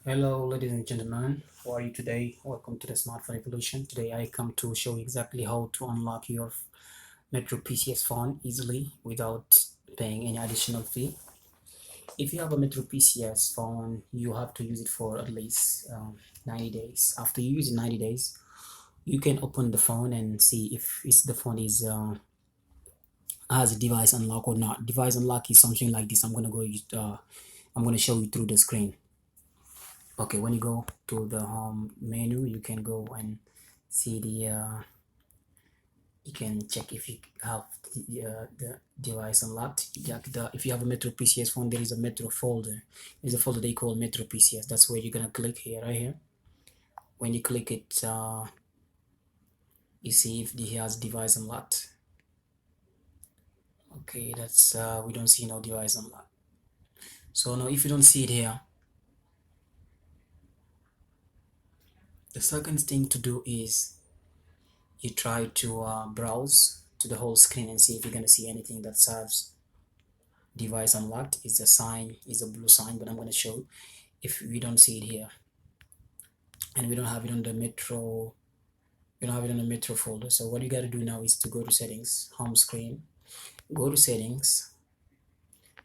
Hello, ladies and gentlemen. How are you today? Welcome to the Smartphone Evolution. Today, I come to show you exactly how to unlock your Metro PCS phone easily without paying any additional fee. If you have a Metro PCS phone, you have to use it for at least 90 days. After you use it 90 days, you can open the phone and see if the phone is has a device unlock or not. Device unlock is something like this. I'm gonna show you through the screen. Okay, when you go to the home menu, you can go and see you can check if you have the device unlocked. If you have a Metro PCS phone, there is a Metro folder. There's a folder they call Metro PCS. That's where you're gonna click here, right here. When you click it, you see if he has device unlocked. Okay, that's we don't see no device unlocked. So now if you don't see it here, the second thing to do is you try to browse to the whole screen and see if you're gonna see anything that says device unlocked. Is a sign, is a blue sign, but I'm gonna show if we don't see it here, and we don't have it on the Metro. We don't have it on the Metro folder. So what you gotta do now is to go to settings, home screen, go to settings,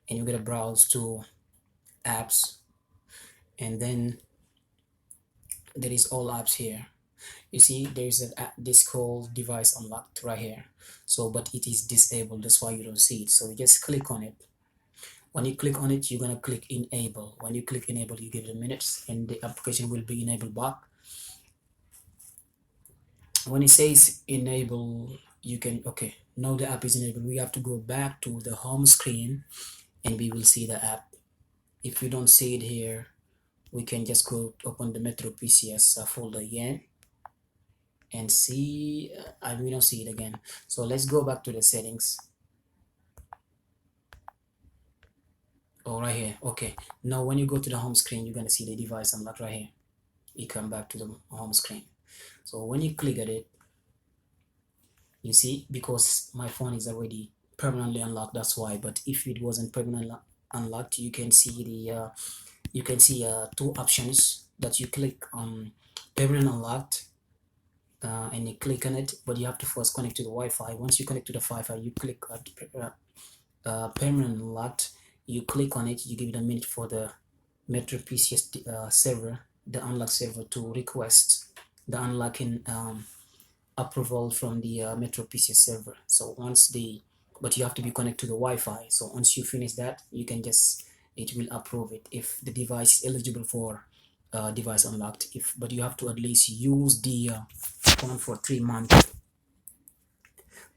and you're gonna browse to apps, and then there is all apps here. You see there's an app this called device unlocked right here. So but it is disabled, that's why you don't see it. So you just click on it. When you click on it, you're gonna click enable. When you click enable, you give it a minute and the application will be enabled back. When it says enable, you can, okay, now the app is enabled. We have to go back to the home screen and we will see the app. If you don't see it here, we can just go open the Metro PCS folder again and see, and we don't see it again. So let's go back to the settings. Oh, right here. Okay, now when you go to the home screen, you're gonna see the device unlocked right here. You come back to the home screen. So when you click at it, you see, because my phone is already permanently unlocked, that's why. But if it wasn't permanently unlocked, you can see two options that you click on: permanent unlocked, and you click on it, but you have to first connect to the Wi-Fi. Once you connect to the Wi-Fi, you click permanent unlocked. You click on it, you give it a minute for the Metro PCS server, the unlock server, to request the unlocking approval from the Metro PCS server. So but you have to be connected to the Wi-Fi. So once you finish that, you can just, it will approve it if the device is eligible for device unlocked. But you have to at least use the phone for 3 months,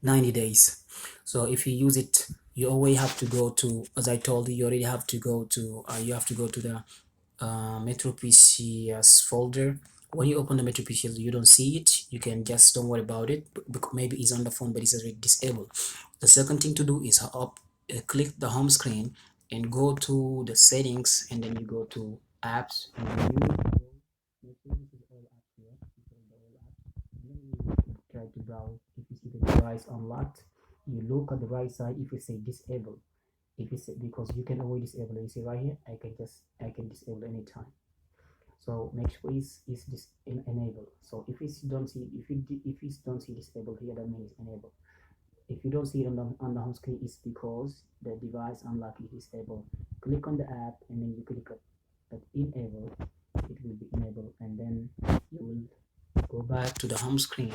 90 days. So if you use it, you always have to go to, as I told you, you already have to go to the Metro PCS folder. When you open the Metro PCS, you don't see it, you can just don't worry about it, because maybe it's on the phone but it's already disabled. The second thing to do is click the home screen and go to the settings, and then you go to apps, and then you need to go, make sure this is all apps here, this is all apps, and then you try to browse. If you see the device unlocked, you look at the right side. If you say disable, if it's, because you can always disable it. You see right here, I can disable anytime. So make sure is this enable. So if it's don't see, if it's don't see disable here, that means enable. If you don't see it on the home screen, it's because the device unlock is disabled. Click on the app and then you click at enable. It will be enabled, and then you will go back to the home screen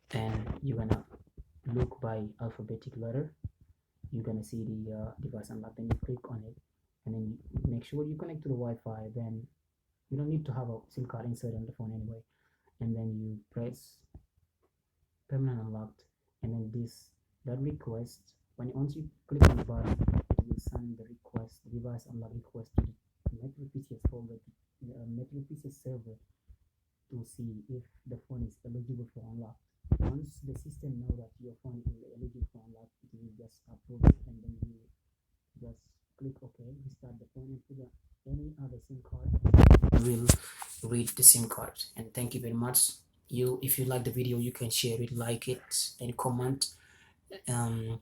and you're gonna look by alphabetic letter. You're gonna see the device unlock, then you click on it, and then you make sure you connect to the Wi-Fi. Then you don't need to have a SIM card inside on the phone anyway, and then you press permanent unlocked, and then that request, once you click on the button, it will send the request, the device unlock request, to the Metro PCS folder, the Metro PCS server, to see if the phone is eligible for unlock. Once the system knows that your phone is eligible for unlock, it will just approve it, and then you just click OK, restart the phone, and put any other SIM card. Will read the SIM card. And thank you very much. If you like the video, you can share it, like it, and comment. And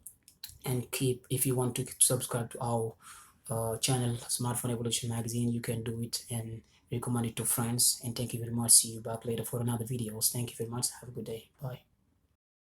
keep, if you want to subscribe to our channel Smartphone Evolution Magazine, you can do it and recommend it to friends. And thank you very much. See you back later for another videos. Thank you very much. Have a good day. Bye.